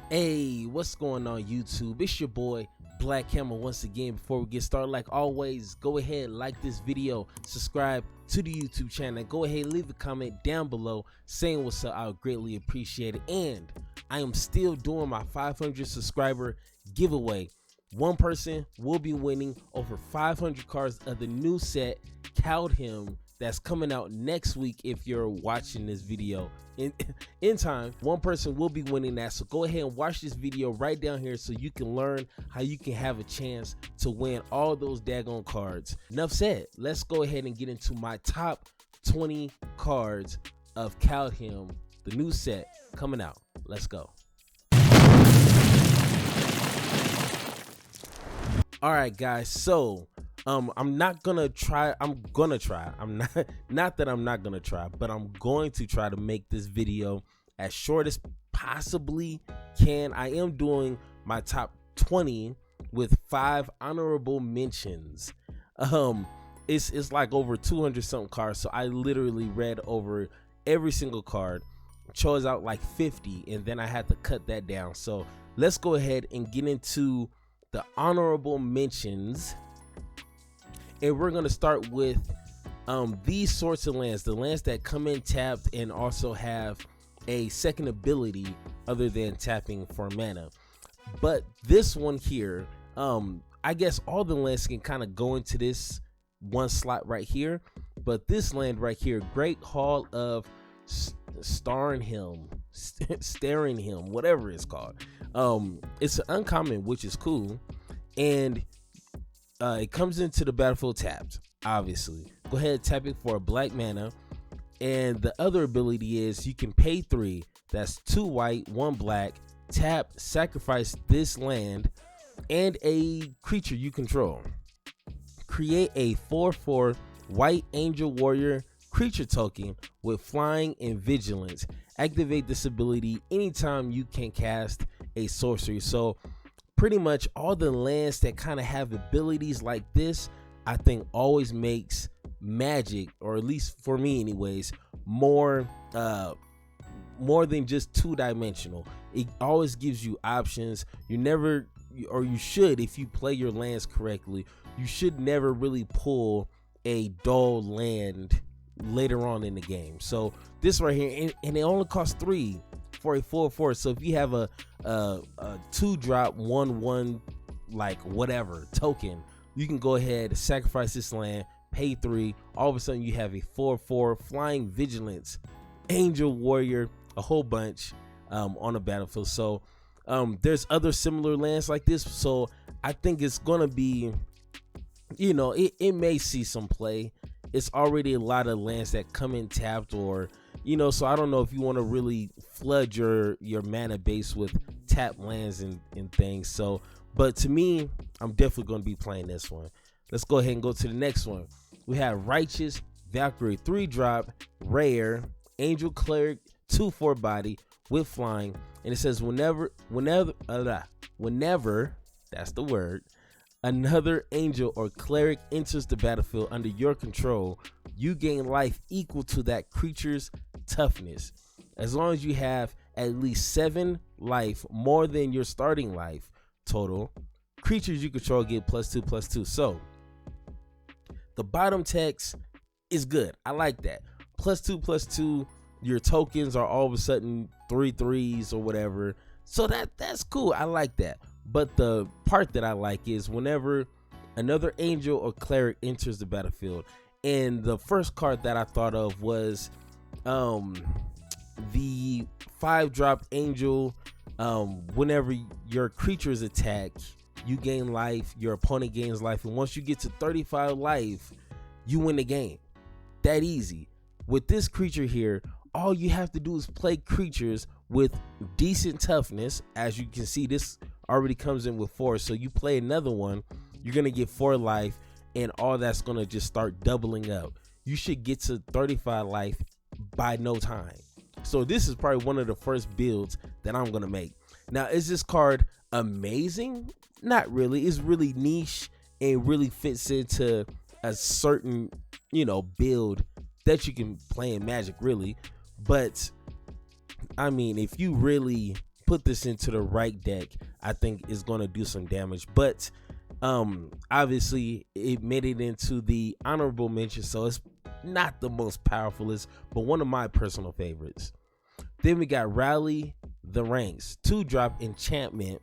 Hey, what's going on YouTube? It's your boy Black Hammer once again. Before we get started, like always, go ahead, like this video, subscribe to the YouTube channel, and go ahead, leave a comment down below saying what's up. I would greatly appreciate it. And I am still doing my 500 subscriber giveaway. One person will be winning over 500 cards of the new set Kaldheim that's coming out next week. If you're watching this video in time, one person will be winning that. So go ahead and watch this video right down here so you can learn how you can have a chance to win all those daggone cards. Enough said, let's go ahead and get into my top 20 cards of Kaldheim, the new set coming out. Let's go. All right, guys, so I'm not gonna try. I'm gonna try. I'm not that I'm not gonna try, but I'm going to try to make this video as short as possibly can. I am doing my top 20 with 5 honorable mentions. It's like over 200 something cards, so I literally read over every single card, chose out like 50, and then I had to cut that down. So let's go ahead and get into the honorable mentions. And we're going to start with these sorts of lands, the lands that come in tapped and also have a second ability other than tapping for mana. But this one here, I guess all the lands can kind of go into this one slot right here. But this land right here, Great Hall of Staringham, whatever it's called. It's an uncommon, which is cool. And it comes into the battlefield tapped, obviously. Go ahead, tap it for a black mana. And the other ability is you can pay 3. That's 2 white, 1 black. Tap, sacrifice this land and a creature you control. Create a 4/4 white angel warrior creature token with flying and vigilance. Activate this ability anytime you can cast a sorcery. So pretty much all the lands that kind of have abilities like this, I think always makes Magic, or at least for me anyways, more than just 2-dimensional. It always gives you options. You never, or you should, if you play your lands correctly, you should never really pull a dull land later on in the game. So this right here, and it only costs 3 for a 4/4. So if you have a 2-drop 1/1 like whatever token, you can go ahead, sacrifice this land, pay 3. All of a sudden you have a 4/4 flying vigilance angel warrior, a whole bunch on the battlefield. So there's other similar lands like this, so I think it's gonna be, you know, it may see some play. It's already a lot of lands that come in tapped, or you know, so I don't know if you want to really flood your mana base with tap lands and things. So, but to me, I'm definitely going to be playing this one. Let's go ahead and go to the next one. We have Righteous Valkyrie, 3-drop, rare, angel cleric, 2/4 body with flying, and it says whenever, that's the word, another angel or cleric enters the battlefield under your control, you gain life equal to that creature's toughness. As long as you have at least 7 life more than your starting life total, creatures you control get +2/+2. So the bottom text is good. I like that. +2/+2. Your tokens are all of a sudden 3/3s or whatever. So that's cool. I like that. But the part that I like is whenever another angel or cleric enters the battlefield. And the first card that I thought of was the 5-drop angel. Whenever your creatures attack, you gain life, your opponent gains life, and once you get to 35 life, you win the game. That easy. With this creature here, all you have to do is play creatures with decent toughness. As you can see, this already comes in with 4, so you play another one, you're gonna get 4 life, and all that's gonna just start doubling up. You should get to 35 life by no time. So this is probably one of the first builds that I'm gonna make. Now, is this card amazing? Not really. It's really niche and really fits into a certain, you know, build that you can play in Magic, really. But I mean, if you really put this into the right deck, I think is going to do some damage. But obviously it made it into the honorable mention, so it's not the most powerfulest, but one of my personal favorites. Then we got Rally the Ranks, 2-drop enchantment,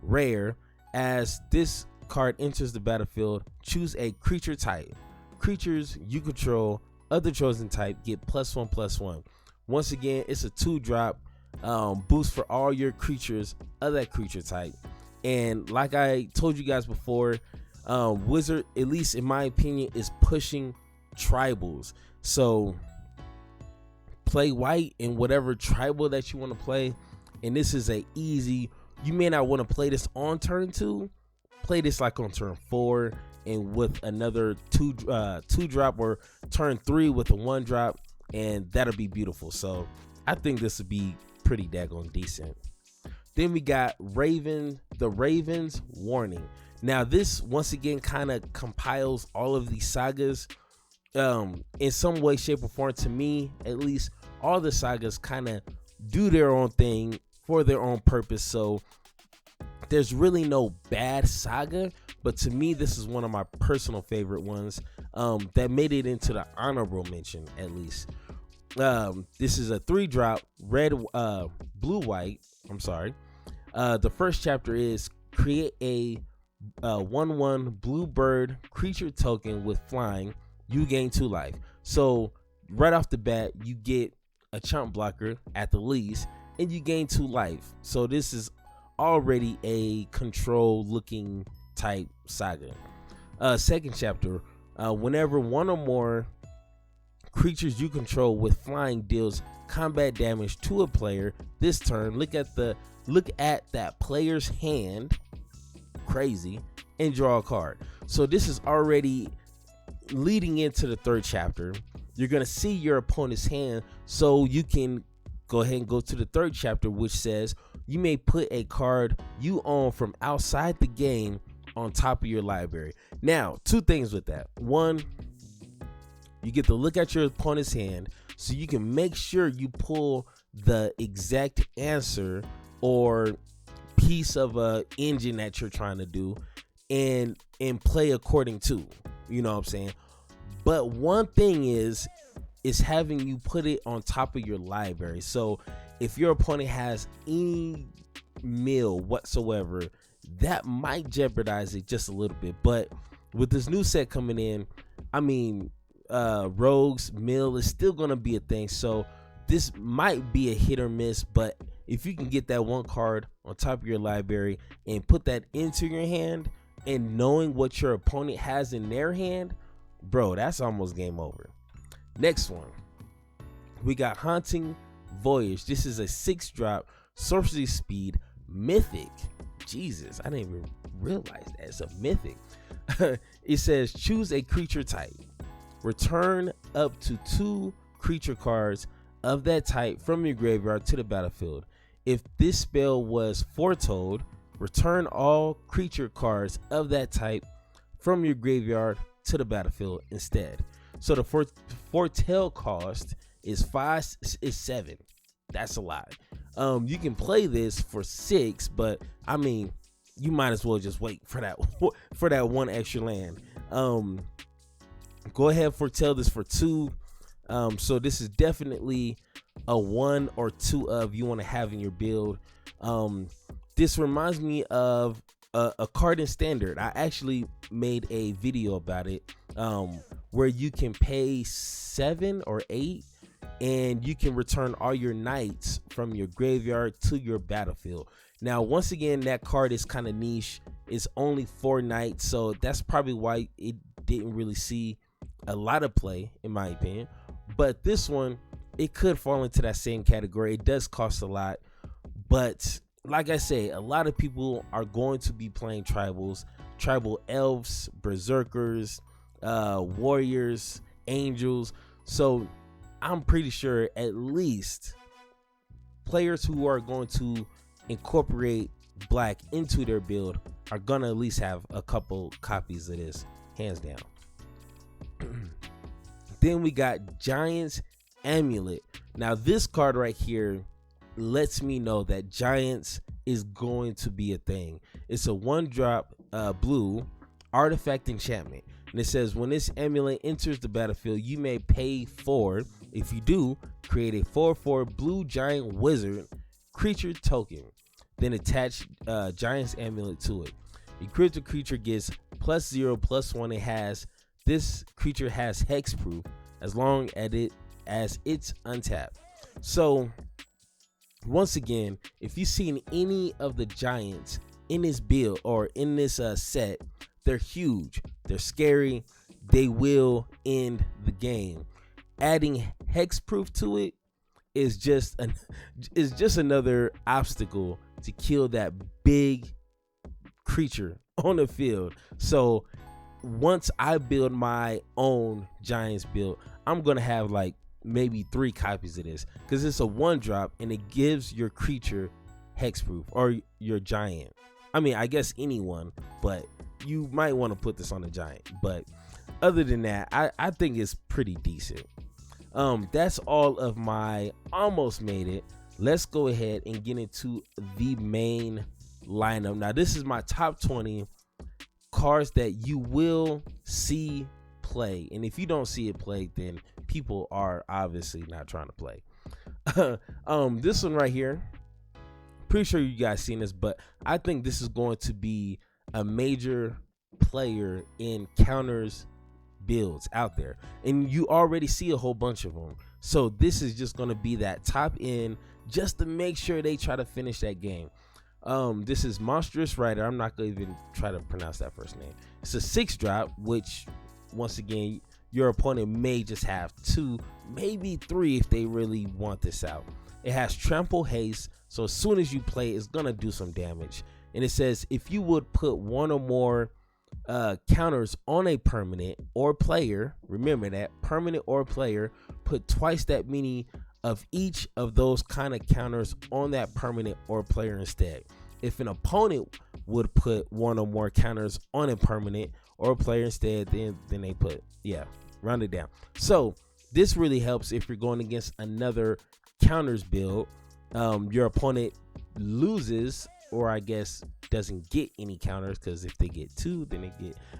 rare. As this card enters the battlefield, choose a creature type. Creatures you control of the chosen type get +1/+1. Once again, it's a 2-drop boost for all your creatures of that creature type. And like I told you guys before, Wizard, at least in my opinion, is pushing tribals. So play white in whatever tribal that you want to play, and this is a easy. You may not want to play this on turn 2, play this like on turn 4 and with another 2-drop, or turn 3 with a 1-drop, and that'll be beautiful. So I think this would be pretty daggone decent. Then we got the Raven's Warning. Now this once again kind of compiles all of these sagas in some way, shape, or form. To me, at least, all the sagas kind of do their own thing for their own purpose. So there's really no bad saga, but to me, this is one of my personal favorite ones that made it into the honorable mention, at least. This is a 3-drop blue white. I'm sorry. The first chapter is create a 1/1 blue bird creature token with flying. You gain 2 life. So right off the bat, you get a chump blocker at the least, and you gain 2 life. So this is already a control looking type saga. Second chapter, whenever one or more creatures you control with flying deals combat damage to a player this turn, look at that player's hand, crazy, and draw a card. So this is already leading into the third chapter. You're gonna see your opponent's hand, so you can go ahead and go to the third chapter, which says you may put a card you own from outside the game on top of your library. Now, 2 things with that. One, you get to look at your opponent's hand, so you can make sure you pull the exact answer or piece of a engine that you're trying to do, and play according to, you know what I'm saying? But one thing is having you put it on top of your library. So if your opponent has any mill whatsoever, that might jeopardize it just a little bit. But with this new set coming in, I mean, rogues mill is still gonna be a thing. So this might be a hit or miss, but if you can get that one card on top of your library and put that into your hand, and knowing what your opponent has in their hand, bro, that's almost game over. Next one, we got Haunting Voyage. This is a 6-drop sorcery speed mythic. Jesus, I didn't even realize that it's a mythic. It says choose a creature type, return up to 2 creature cards of that type from your graveyard to the battlefield. If this spell was foretold, return all creature cards of that type from your graveyard to the battlefield instead. So the foretell cost is 7. That's a lot. You can play this for 6, but I mean, you might as well just wait for that 1 extra land. Go ahead, foretell this for 2. So this is definitely a 1 or 2 of you want to have in your build. This reminds me of a card in Standard. I actually made a video about it, where you can pay 7 or 8 and you can return all your knights from your graveyard to your battlefield. Now, once again, that card is kind of niche. It's only 4 knights, so that's probably why it didn't really see a lot of play, in my opinion. But this one, it could fall into that same category. It does cost a lot, but like I say, a lot of people are going to be playing tribals, tribal elves, berserkers, warriors, angels. So I'm pretty sure at least players who are going to incorporate black into their build are gonna at least have a couple copies of this, hands down. Then we got Giant's Amulet. Now this card right here lets me know that giants is going to be a thing. It's a 1-drop blue artifact enchantment, and it says when this amulet enters the battlefield, you may pay 4. If you do, create a 4/4 blue giant wizard creature token, then attach giant's amulet to it. A critical creature gets +0/+1. This creature has hexproof as long as it's untapped. So once again, if you've seen any of the giants in this build or in this set, they're huge, they're scary, they will end the game. Adding hexproof to it is just another obstacle to kill that big creature on the field. So once I build my own giants build, I'm gonna have like maybe 3 copies of this, because it's a 1-drop and it gives your creature hexproof, or your giant. I mean, I guess anyone, but you might want to put this on a giant. But other than that, I think it's pretty decent. That's all of my almost made it. Let's go ahead and get into the main lineup. Now, this is my top 20 cards that you will see play, and if you don't see it play, then people are obviously not trying to play. This one right here, pretty sure you guys seen this, but I think this is going to be a major player in counters builds out there, and you already see a whole bunch of them. So this is just going to be that top end, just to make sure they try to finish that game. This is Monstrous Rider. I'm not gonna even try to pronounce that first name. It's a 6-drop, which once again, your opponent may just have 2, maybe 3 if they really want this out. It has trample haste, so as soon as you play, it's gonna do some damage. And it says if you would put 1 or more counters on a permanent or player, remember that, permanent or player, put twice that many of each of those kind of counters on that permanent or player instead. If an opponent would put 1 or more counters on a permanent or player instead, then they put, round it down. So this really helps if you're going against another counters build. Your opponent loses, or I guess doesn't get any counters, because if they get 2, then they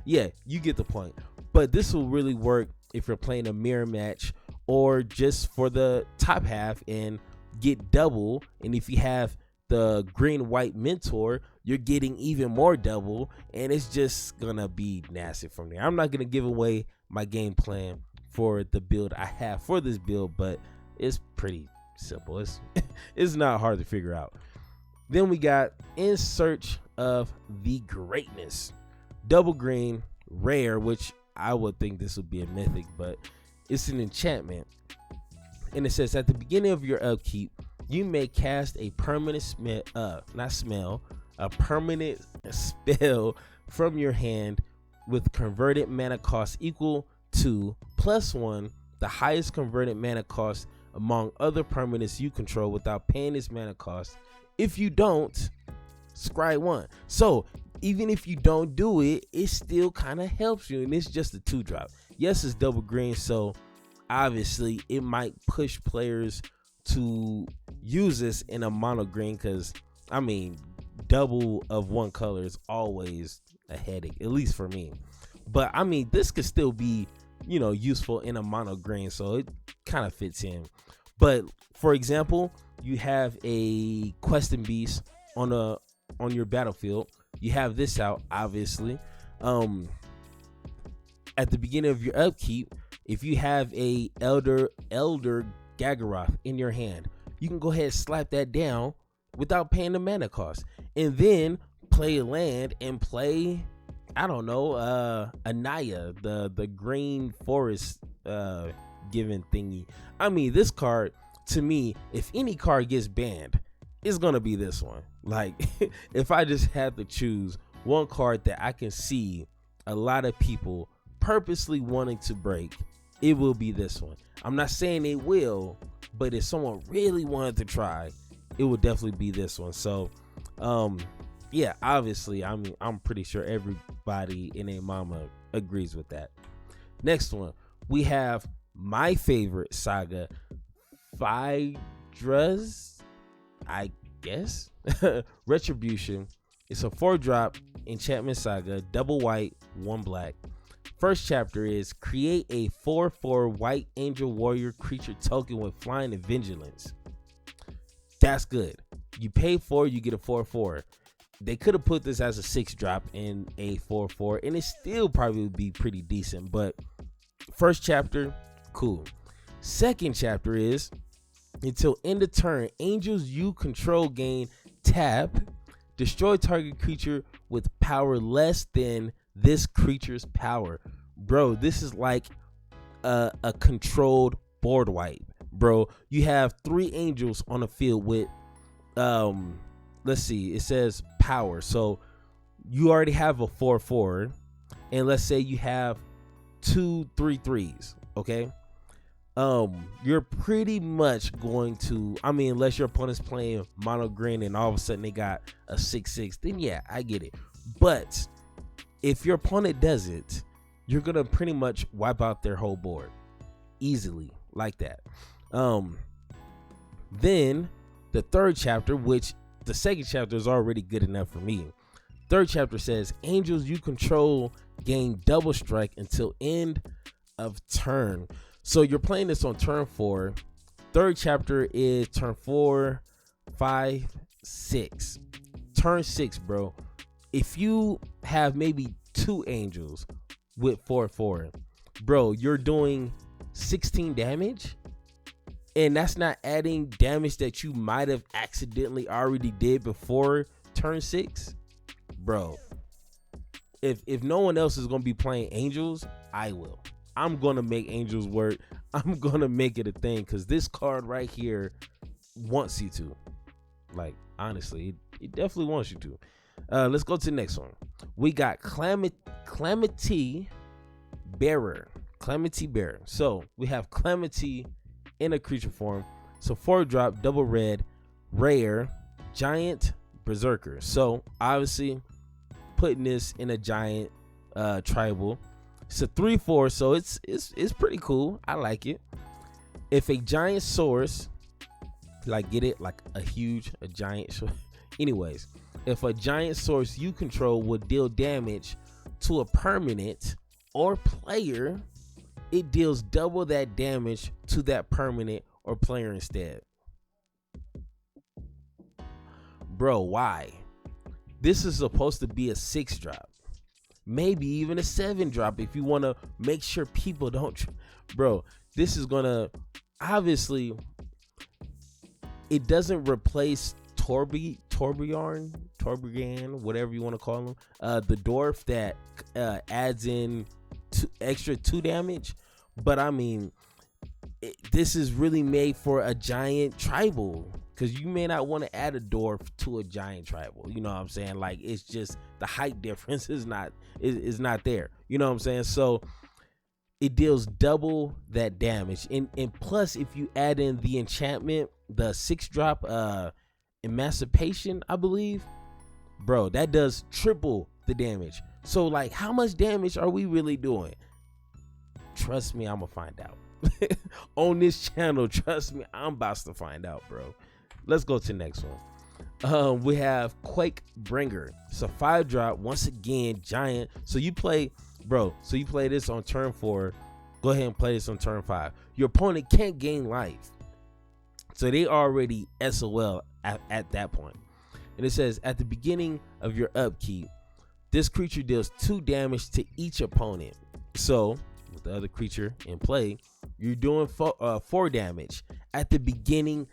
get, you get the point. But this will really work if you're playing a mirror match, or just for the top half and get double. And if you have the green-white mentor, you're getting even more double, and it's just gonna be nasty from there. I'm not gonna give away my game plan for the build I have for this build, but it's pretty simple. It's not hard to figure out. Then we got In Search of the Greatness, double green, rare, which I would think this would be a mythic, but it's an enchantment. And it says at the beginning of your upkeep, you may cast a permanent a permanent spell from your hand with converted mana cost equal to +1, the highest converted mana cost among other permanents you control, without paying its mana cost. If you don't, scry 1. So even if you don't do it, it still kind of helps you, and it's just a 2-drop. Yes, it's double green, so obviously it might push players to use this in a mono green, because I mean, double of one color is always a headache, at least for me. But I mean, this could still be, useful in a mono green, so it kind of fits in. But for example, you have a questing beast on your battlefield. You have this out, obviously. At the beginning of your upkeep, if you have a elder Gagaroth in your hand, you can go ahead and slap that down without paying the mana cost, and then play a land and play, I don't know, Anaya, the green forest given thingy. I mean, this card, to me, if any card gets banned, it's gonna be this one. Like, if I just had to choose one card that I can see a lot of people purposely wanting to break, it will be this one. I'm not saying it will, but if someone really wanted to try, it would definitely be this one. So obviously, I mean, I'm pretty sure everybody in a mama agrees with that. Next one, we have my favorite saga, Phydra's I guess. Retribution. It's a 4-drop enchantment saga, double white, 1 black. First chapter is create a 4/4 white angel warrior creature token with flying and vigilance. That's good. You pay 4, you get a 4/4. They could have put this as a 6-drop in a 4/4, and it still probably would be pretty decent. But first chapter, cool. Second chapter is until end of turn, angels you control gain tap, destroy target creature with power less than this creature's power. Bro, this is like a controlled board wipe. Bro, you have 3 angels on the field with let's see, it says power. So you already have a 4/4, and let's say you have 2 3/3s, okay? You're pretty much going to, I mean, unless your opponent's playing mono green and all of a sudden they got a 6/6, then yeah, I get it. But if your opponent does it, you're gonna pretty much wipe out their whole board easily like that. Then the third chapter, which the second chapter is already good enough for me. Third chapter says angels you control gain double strike until end of turn. So you're playing this on turn 4. Third chapter is turn 4, 5, 6. Turn 6, bro. If you have maybe 2 angels with 4/4, bro, you're doing 16 damage. And that's not adding damage that you might have accidentally already did before turn 6. Bro, if no one else is going to be playing angels, I will. I'm going to make angels work. I'm going to make it a thing because this card right here wants you to. Like, honestly, it definitely wants you to. Let's go to the next one. We got Calamity Bearer. Calamity Bearer. So we have Calamity in a creature form. So 4-drop, double red, rare, giant berserker. So obviously putting this in a giant tribal. It's a 3/4, so it's pretty cool. I like it. If a giant source, like get it, like a giant. Anyways, if a giant source you control would deal damage to a permanent or player, it deals double that damage to that permanent or player instead. Bro, why? This is supposed to be a 6-drop. Maybe even a 7-drop if you want to make sure people don't. Bro, this is going to, obviously, it doesn't replace Torbjorn, whatever you want to call him. The dwarf that adds in extra 2 damage. But I mean, this is really made for a giant tribal, because you may not want to add a dwarf to a giant tribal. You know what I'm saying? Like, it's just the height difference is not there. You know what I'm saying? So it deals double that damage, and plus if you add in the enchantment, the 6-drop emancipation, I believe, bro, that does triple the damage. So like, how much damage are we really doing? Trust me, I'm gonna find out. On this channel, trust me, I'm about to find out, bro. Let's go to the next one. We have Quakebringer. It's a 5-drop, once again giant. So you play this on turn 4. Go ahead and play this on turn 5. Your opponent can't gain life, so they already SOL at that point. And it says at the beginning of your upkeep, this creature deals 2 damage to each opponent. So with the other creature in play, you're doing 4 damage. At the beginning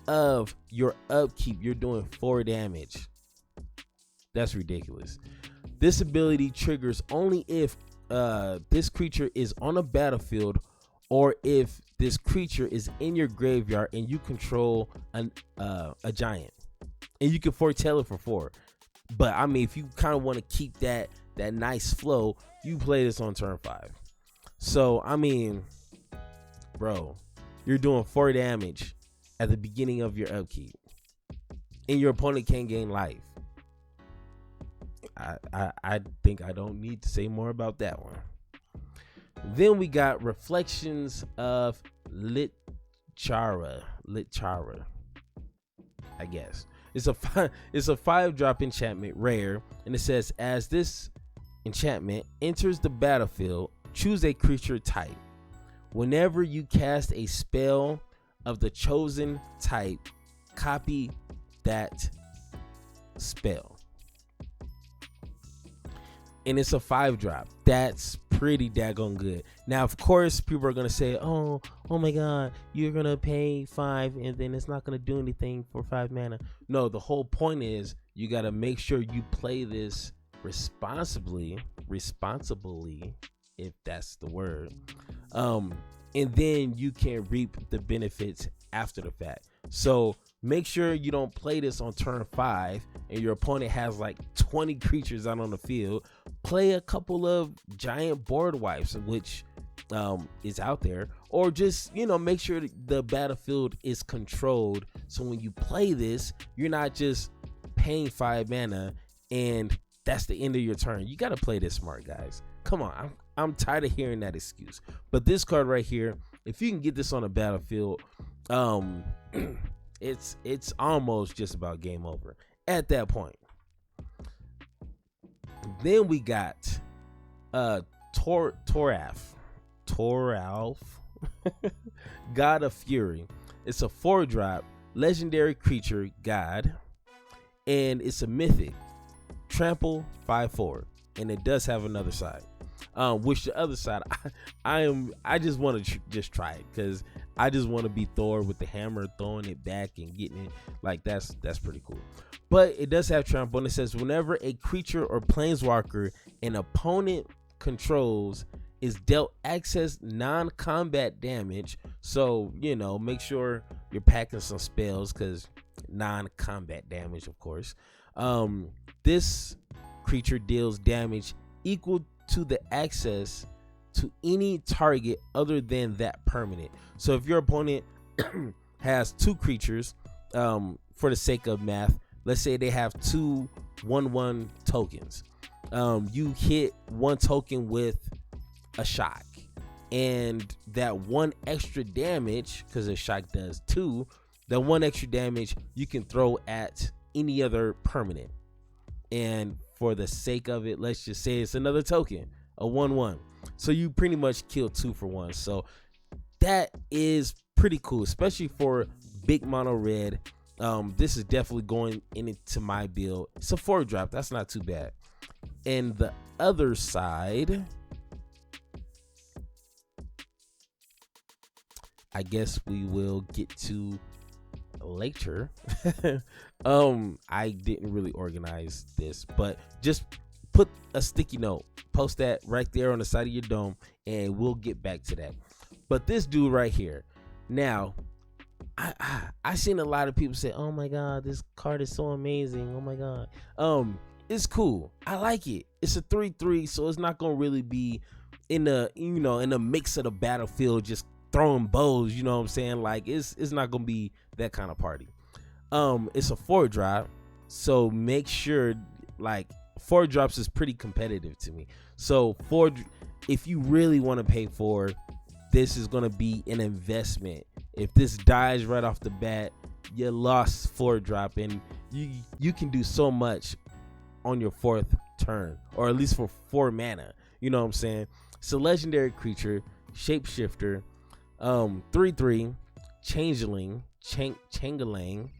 of your upkeep, you're doing 4 damage. That's ridiculous. This ability triggers only if this creature is on a battlefield, or if this creature is in your graveyard and you control a giant, and you can foretell it for 4. But I mean, if you kind of want to keep that nice flow, you play this on turn 5. So I mean, bro, you're doing 4 damage at the beginning of your upkeep, and your opponent can't gain life. I think I don't need to say more about that one. Then we got Reflections of Litchara. I guess. It's a 5-drop enchantment, rare, and it says, as this enchantment enters the battlefield, choose a creature type. Whenever you cast a spell of the chosen type, copy that spell. And it's a 5-drop. That's pretty daggone good. Now, of course, people are gonna say, oh my god, you're gonna pay 5 and then it's not gonna do anything for 5 mana. No, the whole point is you gotta make sure you play this responsibly, if that's the word, and then you can reap the benefits after the fact. So make sure you don't play this on turn 5 and your opponent has like 20 creatures out on the field. Play a couple of giant board wipes, which is out there, or just, you know, make sure the battlefield is controlled, so when you play this, you're not just paying 5 mana and that's the end of your turn. You got to play this smart, guys. Come on, I'm tired of hearing that excuse. But this card right here, if you can get this on a battlefield, it's almost just about game over at that point. Then we got Torofs God of Fury. It's a 4-drop legendary creature god, and it's a mythic, trample 5/4, and it does have another side. Which the other side, I just want to just try it, because I just want to be Thor with the hammer, throwing it back and getting it. Like, that's pretty cool. But it does have trample, and it says whenever a creature or planeswalker an opponent controls is dealt access non-combat damage. So, you know, make sure you're packing some spells, because non-combat damage, of course. This creature deals damage equal to the access to any target other than that permanent. So if your opponent has 2 creatures, for the sake of math, let's say they have 2 1/1 tokens. You hit 1 token with a shock, and that 1 extra damage, because a shock does 2, that 1 extra damage you can throw at any other permanent. And for the sake of it, let's just say it's another token, a 1/1. So you pretty much kill 2 for 1. So that is pretty cool, especially for big mono red. This is definitely going into my build. It's a 4-drop. That's not too bad. And the other side, I guess we will get to later. I didn't really organize this, but just put a sticky note, post that right there on the side of your dome, and we'll get back to that. But this dude right here, now I seen a lot of people say, oh my god, this card is so amazing, oh my god. It's cool, I like it. It's a 3/3, so it's not gonna really be in the, you know, in the mix of the battlefield just throwing bows, you know what I'm saying? Like, it's not gonna be that kind of party. It's a 4-drop, so make sure, like, 4 drops is pretty competitive to me. So if you really want to pay for, this is gonna be an investment. If this dies right off the bat, you lost 4-drop, and you can do so much on your 4th turn, or at least for 4 mana. You know what I'm saying? It's a legendary creature, shapeshifter, 3/3, changeling, changeling.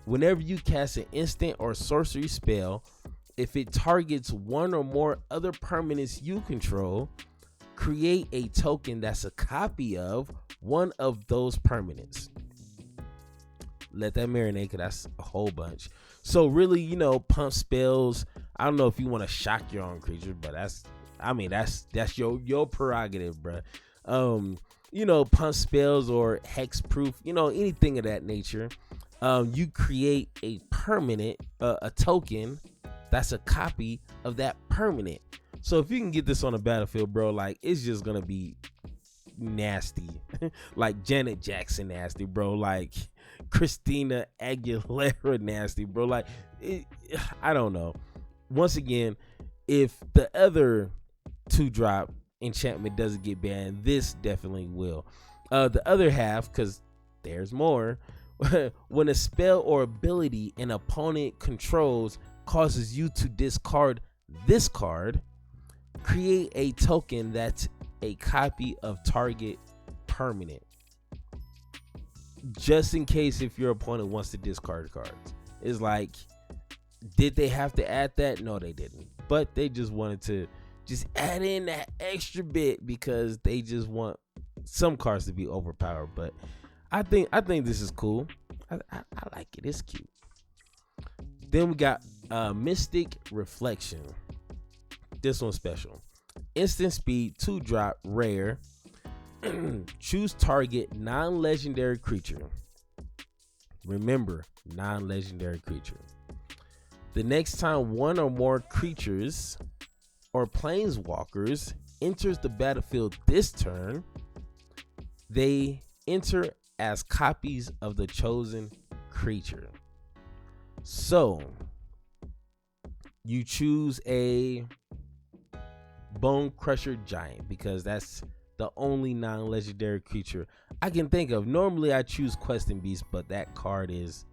Whenever you cast an instant or sorcery spell, if it targets 1 or more other permanents you control, create a token that's a copy of one of those permanents. Let that marinate, because that's a whole bunch. So really, you know, pump spells. I don't know if you want to shock your own creature, but that's your prerogative, bruh. You know, pump spells or hex proof, you know, anything of that nature. You create a permanent, a token that's a copy of that permanent. So if you can get this on the battlefield, bro, like, it's just gonna be nasty. Like Janet Jackson nasty, bro. Like Christina Aguilera nasty, bro. Like, I don't know. Once again, if the other 2-drop enchantment doesn't get banned, this definitely will. The other half, because there's more, When a spell or ability an opponent controls causes you to discard this card, create a token that's a copy of target permanent. Just in case if your opponent wants to discard cards. It's like, did they have to add that? No, they didn't. But they just wanted to just add in that extra bit because they just want some cards to be overpowered. But I think this is cool. I like it. It's cute. Then we got Mystic Reflection. This one's special. Instant speed, 2-drop, rare. Choose target non-legendary creature. Remember, non-legendary creature. The next time one or more creatures or planeswalkers enters the battlefield this turn, they enter as copies of the chosen creature. So you choose a Bone Crusher Giant because that's the only non-legendary creature I can think of. Normally I choose Questing Beast, but that card is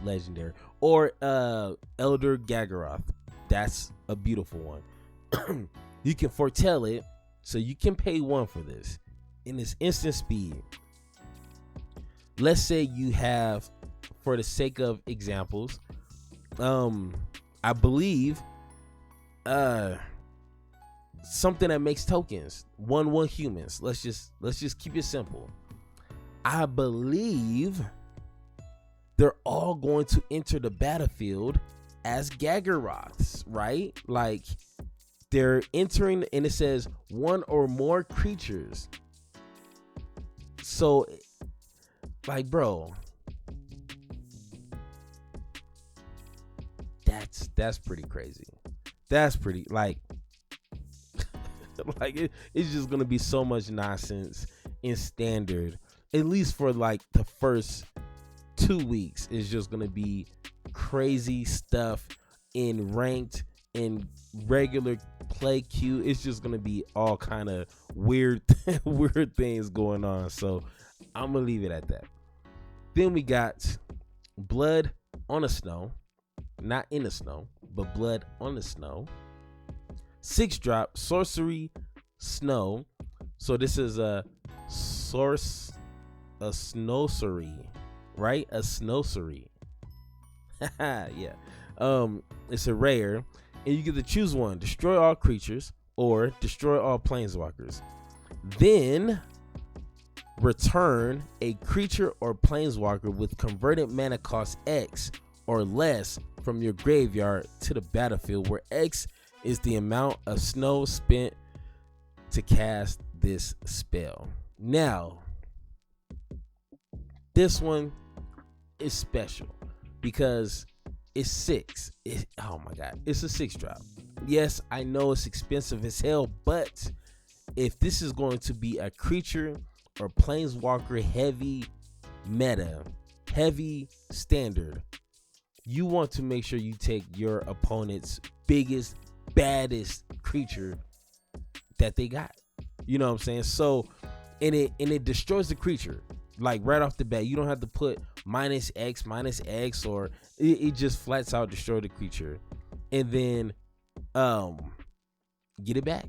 legendary. Or Elder Gagaroth. That's a beautiful one. You can foretell it, so you can pay 1 for this. In this instant speed, let's say you have, for the sake of examples, I believe something that makes tokens 1/1 humans. Let's just keep it simple. I believe they're all going to enter the battlefield as Gagaroths, right? Like, they're entering, and it says 1 or more creatures. So, like, bro, that's pretty crazy. That's pretty, like, like it's just gonna be so much nonsense in standard. At least for like the first 2 weeks, it's just gonna be crazy stuff in ranked, in regular play queue. It's just gonna be all kind of weird things going on. So I'm gonna leave it at that. Then we got Blood on the Snow, not in the snow, but Blood on the Snow. 6-drop sorcery snow. So this is a snowcery, right? A snowcery. Yeah. It's a rare, and you get to choose one: destroy all creatures or destroy all planeswalkers. Then return a creature or planeswalker with converted mana cost X or less from your graveyard to the battlefield, where X is the amount of snow spent to cast this spell. Now, this one is special because it's 6. Oh my god, it's a 6-drop. Yes, I know it's expensive as hell, but if this is going to be a creature or planeswalker heavy meta, heavy standard, you want to make sure you take your opponent's biggest, baddest creature that they got. You know what I'm saying? So, and it destroys the creature like right off the bat. You don't have to put -X, or it just flats out destroy the creature, and then get it back.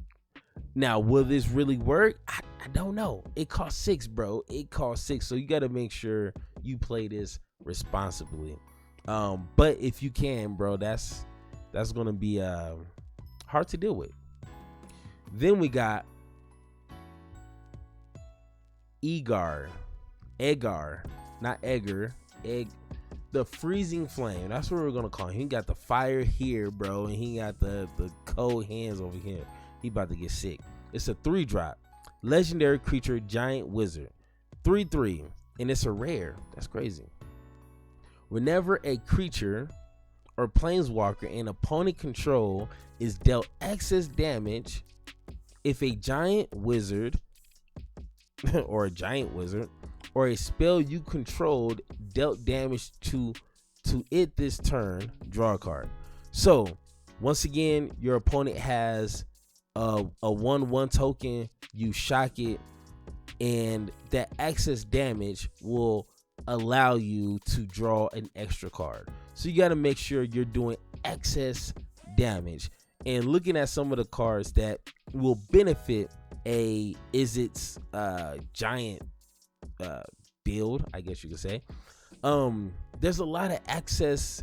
Now, will this really work? I don't know. It costs 6, bro. It costs 6, so you got to make sure you play this responsibly. But if you can, bro, that's gonna be hard to deal with. Then we got Egar, not Egger, the Freezing Flame. That's what we're gonna call him. He got the fire here, bro, and he got the cold hands over here. He about to get sick. It's a 3-drop, legendary creature, giant wizard, 3/3, and it's a rare. That's crazy. Whenever a creature or planeswalker in opponent control is dealt excess damage, if a giant wizard or a spell you controlled dealt damage to it this turn, draw a card. So once again, your opponent has a 1/1 token, you shock it, and that excess damage will allow you to draw an extra card. So you got to make sure you're doing excess damage. And looking at some of the cards that will benefit a Izzet's giant build, I guess you could say. There's a lot of excess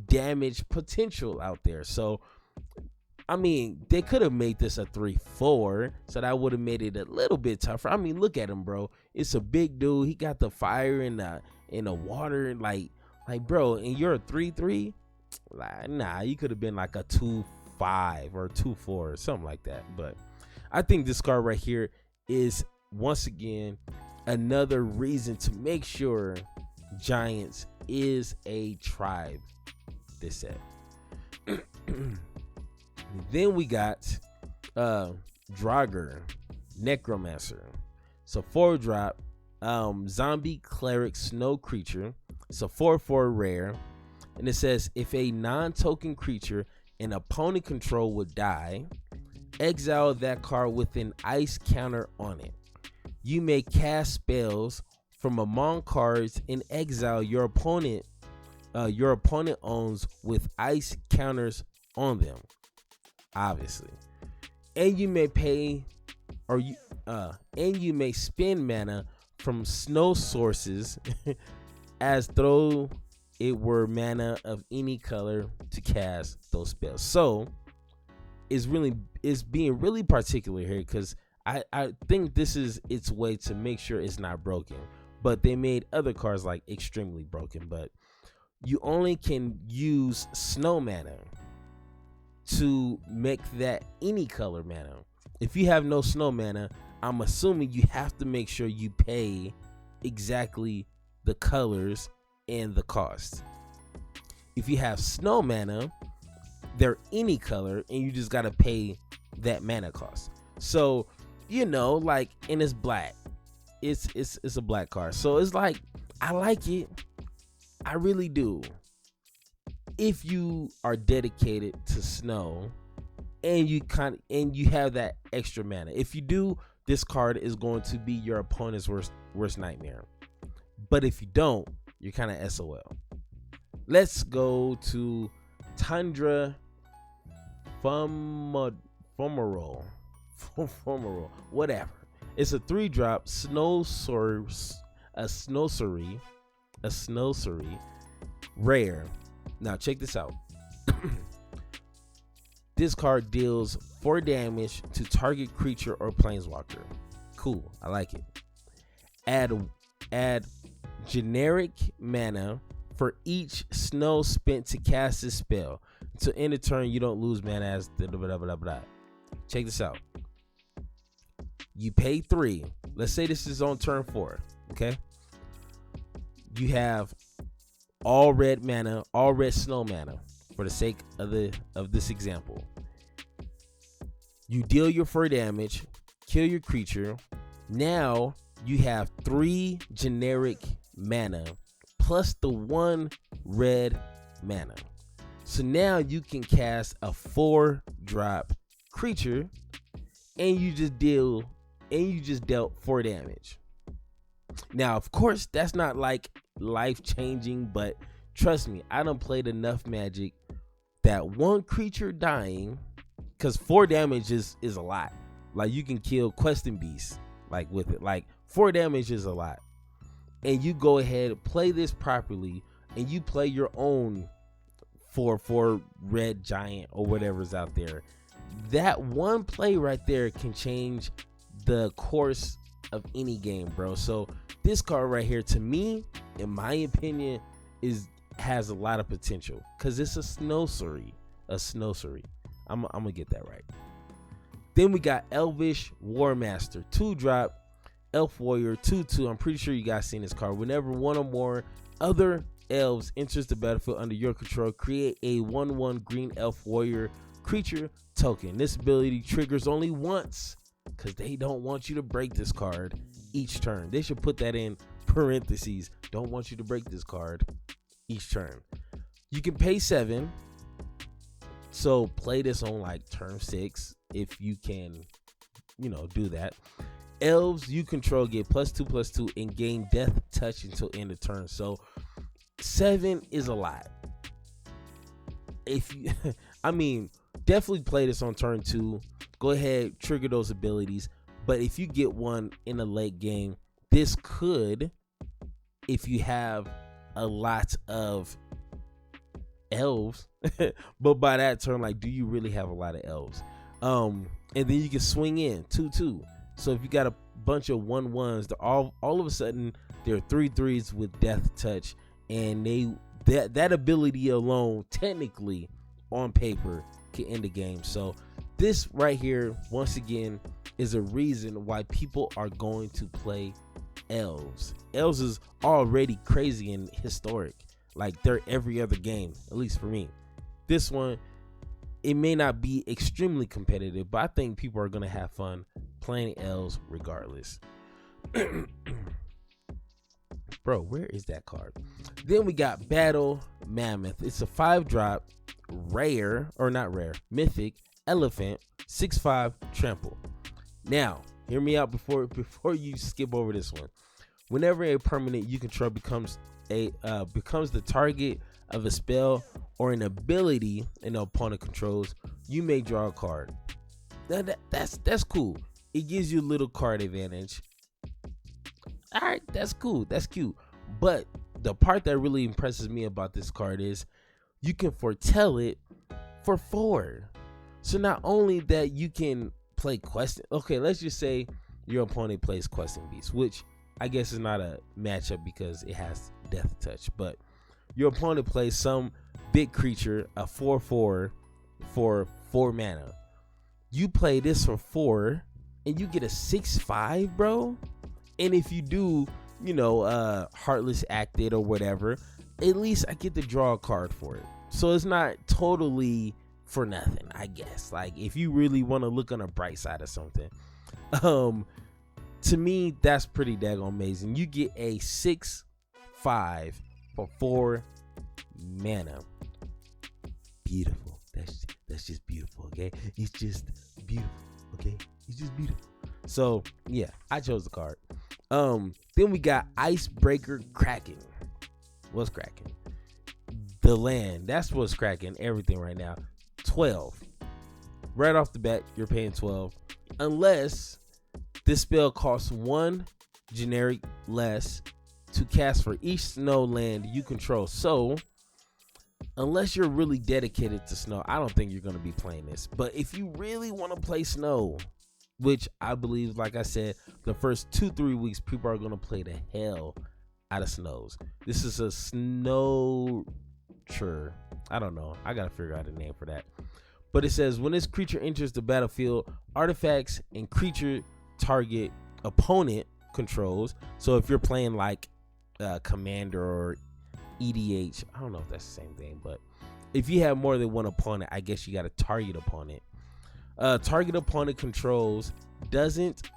damage potential out there. So I mean, they could have made this a 3/4, so that would have made it a little bit tougher. I mean, look at him, bro. It's a big dude. He got the fire and the water, like bro. And you're a 3/3. Like, nah, you could have been like a 2/5 or 2/4 or something like that. But I think this card right here is once again another reason to make sure Giants is a tribe this set. Then we got Draugr, Necromancer. So 4-drop, zombie cleric snow creature. It's a 4/4 rare. And it says if a non-token creature an opponent control would die, exile that card with an ice counter on it. You may cast spells from among cards in exile your opponent owns with ice counters on them. Obviously, and you may you may spend mana from snow sources as though it were mana of any color to cast those spells. So it's being really particular here, because I think this is its way to make sure it's not broken. But they made other cards like extremely broken. But you only can use snow mana to make that any color mana. If you have no snow mana, I'm assuming you have to make sure you pay exactly the colors and the cost. If you have snow mana, they're any color and you just gotta pay that mana cost. So, like, and it's black. It's a black card. So it's like, I like it. I really do. If you are dedicated to snow and you have that extra mana. If you do, this card is going to be your opponent's worst nightmare. But if you don't, you're kind of SOL. Let's go to Tundra Fumarole, whatever. It's a 3-drop snow source, a snowsery rare. Now check this out. This card deals 4 damage to target creature or planeswalker. Cool, I like it. Add generic mana for each snow spent to cast this spell. So in the turn, you don't lose mana as blah, blah, blah, blah. Check this out. You pay 3. Let's say this is on turn 4. Okay. You have all red mana, all red snow mana, for the sake of this example. You deal your 4 damage, kill your creature. Now you have 3 generic mana plus the 1 red mana. So now you can cast a 4-drop creature and you just dealt 4 damage. Now, of course, that's not like life-changing, but trust me, I done played enough Magic that 1 creature dying, because 4 damage is a lot. Like, you can kill questing beasts like with it. Like, 4 damage is a lot. And you go ahead, play this properly, and you play your own 4/4 red giant or whatever's out there. That one play right there can change the course of any game, bro. So this card right here, to me, in my opinion, has a lot of potential because it's a snowsery. I'm gonna get that right. Then we got Elvish Warmaster, 2-drop elf warrior, 2/2. I'm pretty sure you guys seen this card. Whenever one or more other elves enters the battlefield under your control, create a 1/1 green elf warrior creature token. This ability triggers only once because they don't want you to break this card each turn. They should put that in parentheses. Don't want you to break this card each turn. You can pay 7. So play this on like turn 6 if you can, do that. Elves you control get +2/+2 and gain death touch until end of turn. So 7 is a lot. If you, I mean, definitely play this on turn 2. Go ahead, trigger those abilities. But if you get one in a late game, this could, if you have a lot of elves, but by that turn, like, do you really have a lot of elves? And then you can swing in 2/2. So if you got a bunch of 1/1s, they're all of a sudden they're 3/3s with death touch, and that ability alone, technically on paper, can end the game. So this right here, once again, is a reason why people are going to play elves. Elves is already crazy and historic. Like, they're every other game, at least for me. This one, it may not be extremely competitive, but I think people are gonna have fun playing elves regardless. Bro, where is that card? Then we got Battle Mammoth. It's a 5-drop rare, or not rare, mythic elephant, 6/5 trample. Now, hear me out before you skip over this one. Whenever a permanent you control becomes the target of a spell or an ability an opponent controls, you may draw a card. That's cool. It gives you a little card advantage. All right, that's cool. That's cute. But the part that really impresses me about this card is you can foretell it for 4. So not only that you can play Quest. Okay, let's just say your opponent plays Questing Beast, which I guess is not a matchup because it has death touch. But your opponent plays some big creature, a 4/4 for 4 mana. You play this for 4 and you get a 6/5, bro. And if you do, Heartless Acted or whatever, at least I get to draw a card for it. So it's not totally for nothing, I guess. Like, if you really want to look on the bright side of something, to me, that's pretty daggone amazing. You get a 6/5 for 4 mana. Beautiful. That's just beautiful. Okay, it's just beautiful. Okay, it's just beautiful. So yeah, I chose the card. Then we got Icebreaker cracking. What's cracking? The land. That's what's cracking everything right now. 12. Right off the bat, you're paying 12. Unless this spell costs 1 generic less to cast for each snow land you control. So, unless you're really dedicated to snow, I don't think you're going to be playing this. But if you really want to play snow, which I believe, like I said, the first 2-3 weeks, people are going to play the hell out of snows. This is a snow... I don't know. I gotta figure out a name for that. But it says when this creature enters the battlefield, artifacts and creature target opponent controls. So if you're playing like Commander or EDH, I don't know if that's the same thing, but if you have more than one opponent, I guess you got a target opponent. Target opponent controls doesn't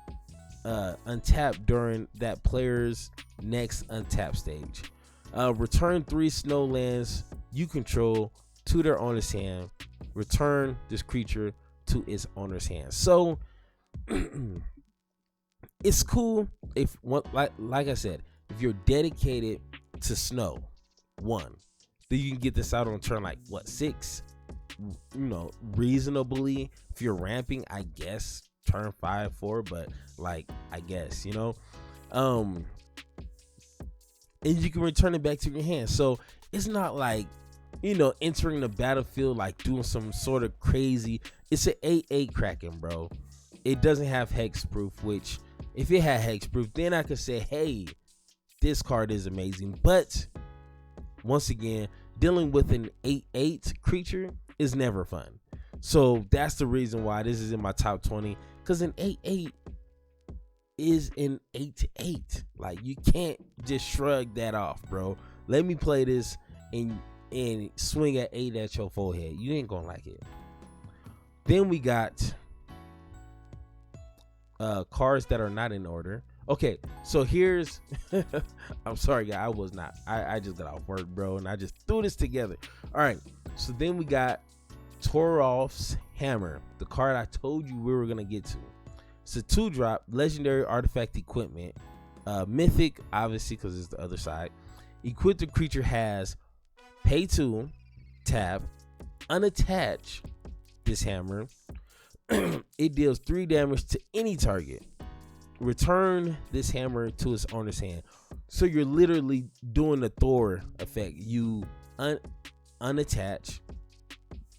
untap during that player's next untap stage. Return 3 snow lands you control to their owner's hand. Return this creature to its owner's hand. So it's cool if, like I said, if you're dedicated to snow, 1, then you can get this out on turn 6. Reasonably, if you're ramping, I guess turn 5, 4, but I guess, and you can return it back to your hand. So it's not like, entering the battlefield doing some sort of crazy. It's an 8/8 Kraken, bro. It doesn't have hexproof, which if it had hexproof, then I could say, hey, this card is amazing. But once again, dealing with an 8/8 creature is never fun. So that's the reason why this is in my top 20, because an 8/8 is an 8/8. You can't just shrug that off, bro. Let me play this and swing at 8 at your forehead. You ain't gonna like it. Then we got cards that are not in order. Okay, so here's I'm sorry guys, I just got off work, bro, and I just threw this together. All right, so then we got Torofs Hammer, the card I told you we were gonna get to. It's a 2-drop legendary artifact equipment. Mythic, obviously, because it's the other side. Equip the creature has pay 2, tap, unattach this hammer. It deals 3 damage to any target. Return this hammer to its owner's hand. So you're literally doing the Thor effect. You unattach,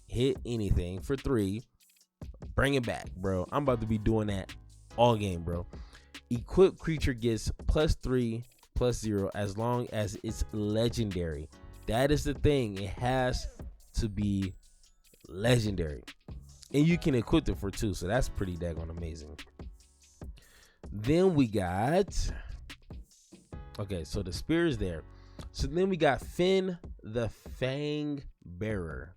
hit anything for 3, bring it back, bro. I'm about to be doing that all game, bro. Equipped creature gets +3/+0 as long as it's legendary. That is the thing. It has to be legendary. And you can equip it for 2, so that's pretty daggone amazing. Then we got, okay, so the spear is there. So then we got Finn the Fangbearer,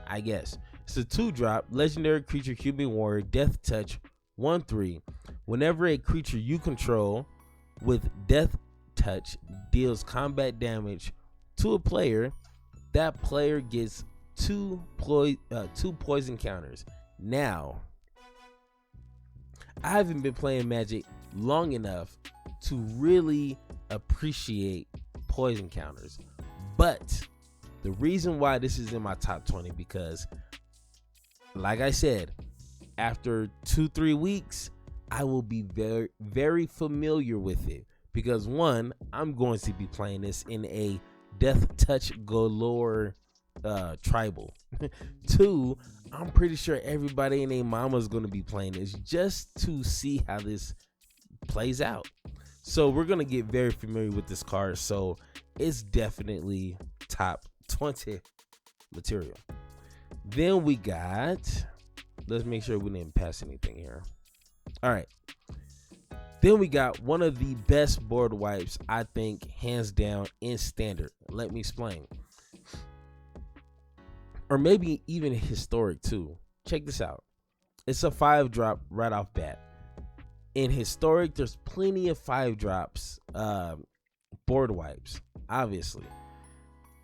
I guess. It's a 2-drop legendary creature, human warrior, death touch, 1/3. Whenever a creature you control with death touch deals combat damage to a player, that player gets 2 poison counters. Now, I haven't been playing Magic long enough to really appreciate poison counters, but the reason why this is in my top 20, because like I said, after 2-3 weeks I will be very, very familiar with it, because 1, I'm going to be playing this in a death touch galore tribal. 2, I'm pretty sure everybody and their mama is going to be playing this just to see how this plays out. So we're going to get very familiar with this card. So it's definitely top 20 material. Then we got, let's make sure we didn't pass anything here. All right. Then we got one of the best board wipes, I think, hands down in standard. Let me explain. Or maybe even historic too. Check this out. It's a 5-drop right off bat. In historic, there's plenty of 5-drops board wipes, obviously.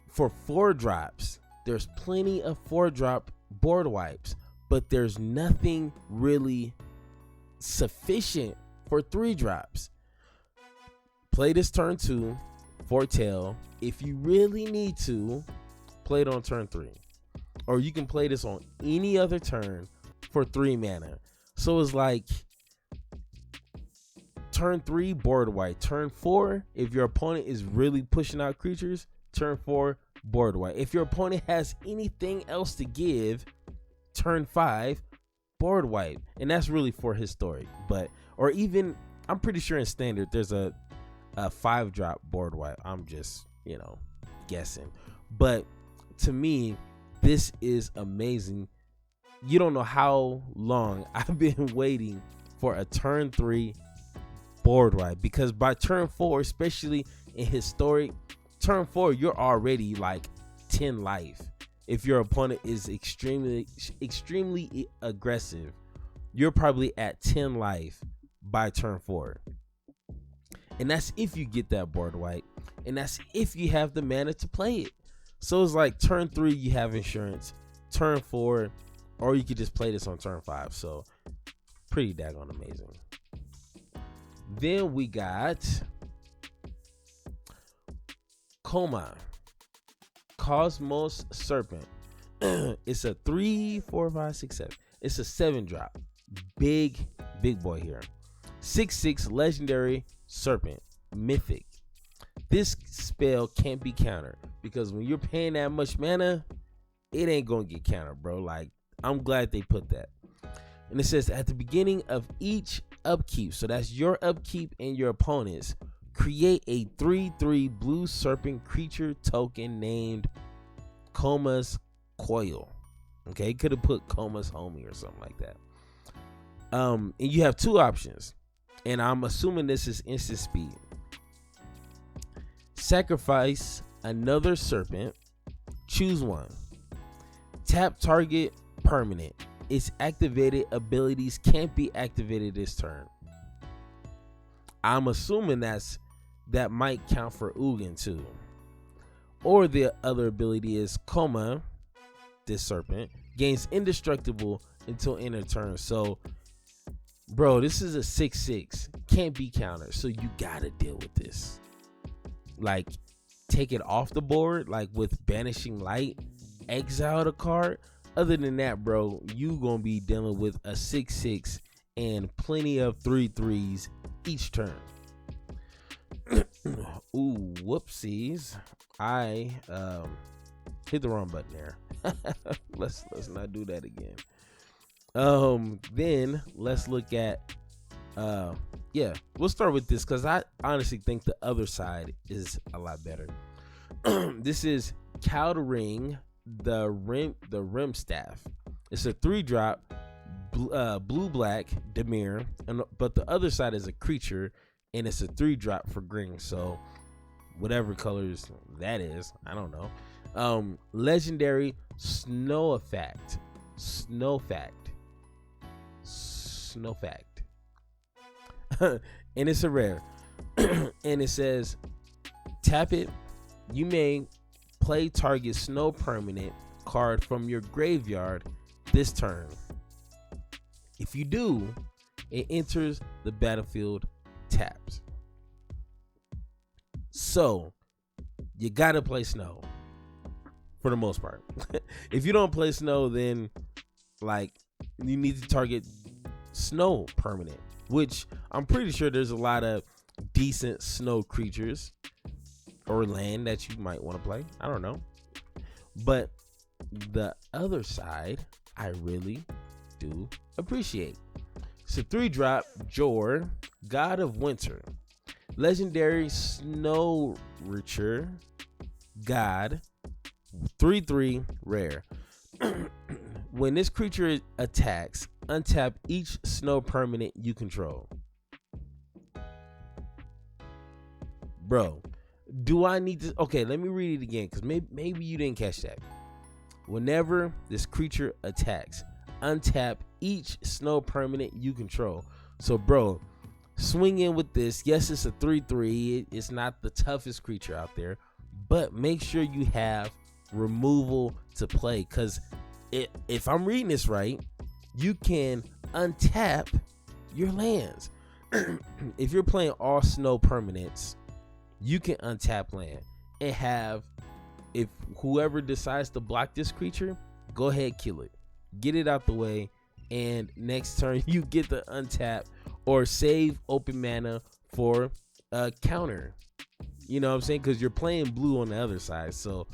For 4-drops, there's plenty of 4-drop board wipes, but there's nothing really sufficient for 3-drops. Play this turn 2, foretell. If you really need to, play it on turn 3. Or you can play this on any other turn for 3 mana. So it's like turn 3, board wipe. Turn 4, if your opponent is really pushing out creatures, turn 4, board wipe. If your opponent has anything else to give, turn 5, board wipe. And that's really for historic. But, or even, I'm pretty sure in standard, there's a 5-drop board wipe. I'm just, guessing. But to me, this is amazing. You don't know how long I've been waiting for a turn 3 board wipe, because by turn 4, especially in historic, turn 4, you're already like 10 life. If your opponent is extremely aggressive, you're probably at 10 life by turn 4. And that's if you get that board wipe, and that's if you have the mana to play it. So it's like turn 3, you have insurance. Turn 4, or you could just play this on turn 5. So pretty daggone amazing. Then we got Coma Cosmos Serpent. It's a 3, 4, 5, 6, 7. It's a 7-drop. Big boy here. 6/6 legendary serpent, mythic. This spell can't be countered, because when you're paying that much mana, it ain't gonna get countered, bro. Like, I'm glad they put that. And it says at the beginning of each upkeep, so that's your upkeep and your opponent's, create a 3/3 blue serpent creature token named Coma's Coil. Okay, could have put Coma's Homie or something like that. And you have 2 options, and I'm assuming this is instant speed. Sacrifice another serpent, choose one. Tap target permanent. Its activated abilities can't be activated this turn. I'm assuming that might count for Ugin too. Or the other ability is Coma, this serpent, gains indestructible until end of turn. So Bro, this is a 6/6. Can't be countered. So you gotta deal with this. Like, take it off the board, like with Banishing Light, exile the card. Other than that, bro, you gonna be dealing with a 6/6 and plenty of 3/3s each turn. Ooh, whoopsies. I hit the wrong button there. let's not do that again. Then let's look at yeah, we'll start with this because I honestly think the other side is a lot better. This is Kaldheim, the rim staff. It's a 3-drop blue black Demir, but the other side is a creature and it's a 3-drop for green. So whatever colors that is, I don't know. Legendary snow fact. And it's a rare. And it says, tap it. You may play target snow permanent card from your graveyard this turn. If you do, it enters the battlefield tapped. So you gotta play snow for the most part. If you don't play snow, then like you need to target snow permanent, which I'm pretty sure there's a lot of decent snow creatures or land that you might want to play. I don't know. But the other side, I really do appreciate. It's a 3-drop Jor, God of Winter. Legendary Snow Richer God, 3/3 rare. When this creature attacks, untap each snow permanent you control. Bro, do I need to? Okay, let me read it again because maybe you didn't catch that. Whenever this creature attacks, untap each snow permanent you control. So, bro, swing in with this. Yes, it's a 3/3. It's not the toughest creature out there, but make sure you have removal to play because if I'm reading this right, you can untap your lands. If you're playing all snow permanents, you can untap land and have, if whoever decides to block this creature, go ahead, kill it, get it out the way, and next turn you get the untap or save open mana for a counter. You know what I'm saying? Because you're playing blue on the other side. So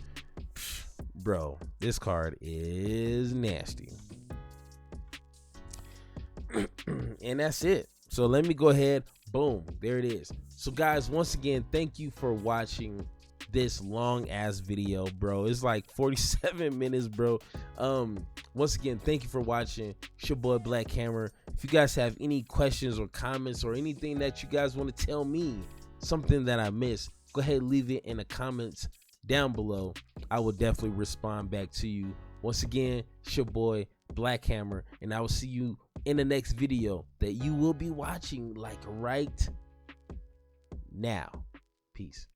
bro, this card is nasty. And that's it. So let me go ahead. Boom, there it is. So guys, once again, thank you for watching this long ass video, bro. It's like 47 minutes, bro. Once again, thank you for watching. It's your boy Black Hammer. If you guys have any questions or comments or anything that you guys want to tell me, something that I missed, go ahead and leave it in the comments down below. I will definitely respond back to you. Once again, it's your boy Black Hammer, and I will see you in the next video that you will be watching like right now. Peace.